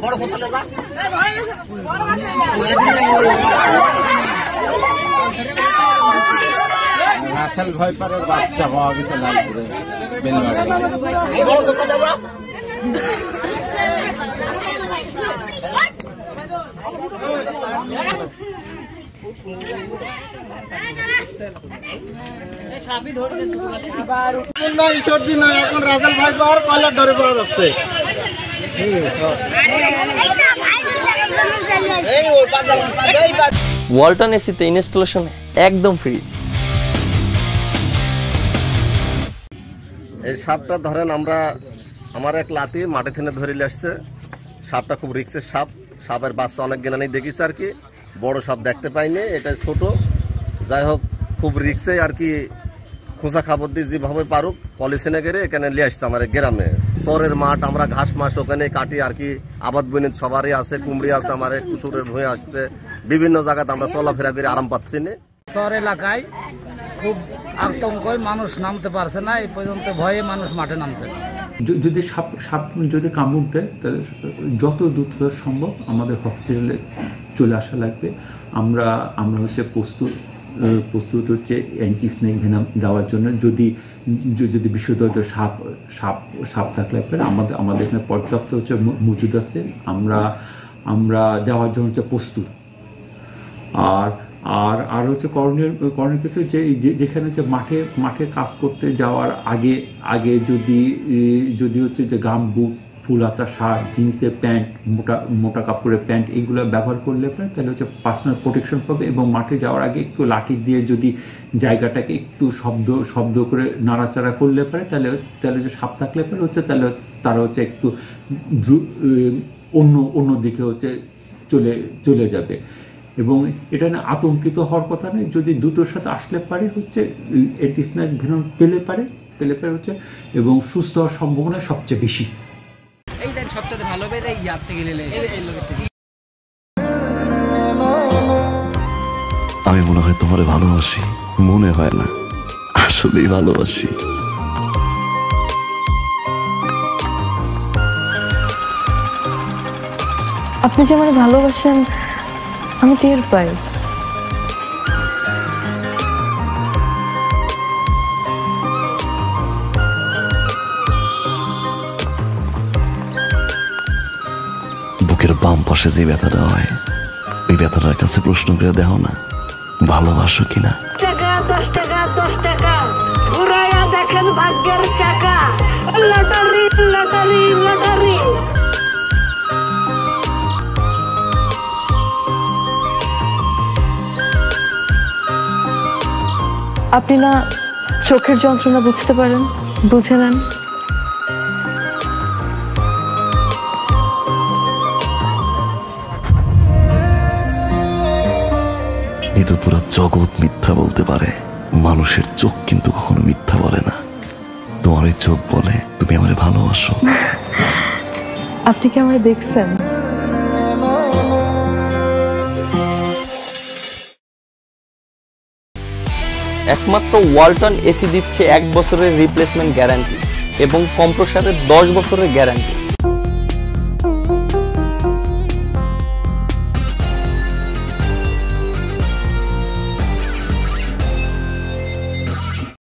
বড় ফসল রাসেল ভাইপারের বাচ্চা পাওয়া গেছে লালপুরে বেলবাড়ি বড় ফসল এখন রাসেল ভাইপার কয়লার ডরে পড়া যাচ্ছে। ওয়ালটন এসিতে ইনস্টলেশন একদম ফ্রি। এই সাপটা ধরেন আমার এক লাতি মাঠে থেকে ধরে আসছে। সাপটা খুব রিক্সের সাপ। সাপের বাচ্চা অনেক গেলানি দেখিছে আর কি, বড় সাপ দেখতে পাইনি, এটা ছোট। যাই হোক খুব রিক্সে আর কি, খোঁচা খাবার দিয়ে যেভাবে পারুক পলিসিনে গেড়ে এখানে নিয়ে আসছে আমার গ্রামে। চরের মাঠ, আমরা ঘাস মাস ওখানে কাটি আর কি। আবাদ বনিত সবারই আছে, কুমড়ি আছে, আমার কুসুরের ভুঁয়ে আসছে। বিভিন্ন জায়গাতে আমরা চলাফেরা করে আরাম পাচ্ছি না। শহর এলাকায় খুব আতঙ্কই মানুষ নামতে পারছে না, এই পর্যন্ত ভয়ে মানুষ মাঠে নামছে না। যদি সাপ যদি কামড় দেয় তাহলে যত দ্রুত সম্ভব আমাদের হসপিটালে চলে আসা লাগবে। আমরা হচ্ছে প্রস্তুত হচ্ছে অ্যান্টি স্নেক ভেনাম দেওয়ার জন্য। যদি বিশুদ্ধ সাপ থাকলে আমাদের এখানে পর্যাপ্ত হচ্ছে মজুদ আছে, আমরা দেওয়ার জন্য হচ্ছে প্রস্তুত। আর হচ্ছে করণীয় ক্ষেত্রে যেখানে হচ্ছে মাঠে কাজ করতে যাওয়ার আগে যদি হচ্ছে যে গাম বুট, ফুল হাতা শার্ট, জিন্সের প্যান্ট, মোটা কাপড়ের প্যান্ট এইগুলো ব্যবহার করলে পরে তাহলে হচ্ছে পার্সোনাল প্রোটেকশন পাবে। এবং মাঠে যাওয়ার আগে একটু লাঠি দিয়ে যদি জায়গাটাকে একটু শব্দ করে নাড়াচাড়া করলে পারে তাহলে হচ্ছে সাপ থাকলে পরে হচ্ছে তাহলে তারা হচ্ছে একটু অন্য দিকে হচ্ছে চলে যাবে। এবং এটা না আতঙ্কিত হওয়ার কথা নেই। যদি দ্রুতর সাথে আসলে পারে হচ্ছে অ্যান্টি স্নেক ভেনম পেলে পারে হচ্ছে, এবং সুস্থ হওয়ার সম্ভাবনা সবচেয়ে বেশি। সবচেয়ে ভালো আমি মনে হয় তোমারে ভালোবাসি, মনে হয় না, আসলেই ভালোবাসি। আপনি যে আমাকে ভালোবাসেন আমি টের পাই। বুকের বাম পাশে যে ব্যথাটা হয়, ওই ব্যথাটার কাছে প্রশ্ন করে দেখো না ভালোবাসো কিনা। আপনি না চোখের যন্ত্রণা বুঝতে পারেন, বুঝে নেন। এই তো পুরো জগৎ মিথ্যা বলতে পারে, মানুষের চোখ কিন্তু কখনো মিথ্যা বলে না। তোমার ওই চোখ বলে তুমি আমারে ভালোবাসো। আপনি কি আমারে দেখছেন? একমাত্র ওয়ালটন এসি দিচ্ছে 1 বছরের রিপ্লেসমেন্ট গ্যারান্টি এবং কম্প্রেসারের 10 বছরের গ্যারান্টি।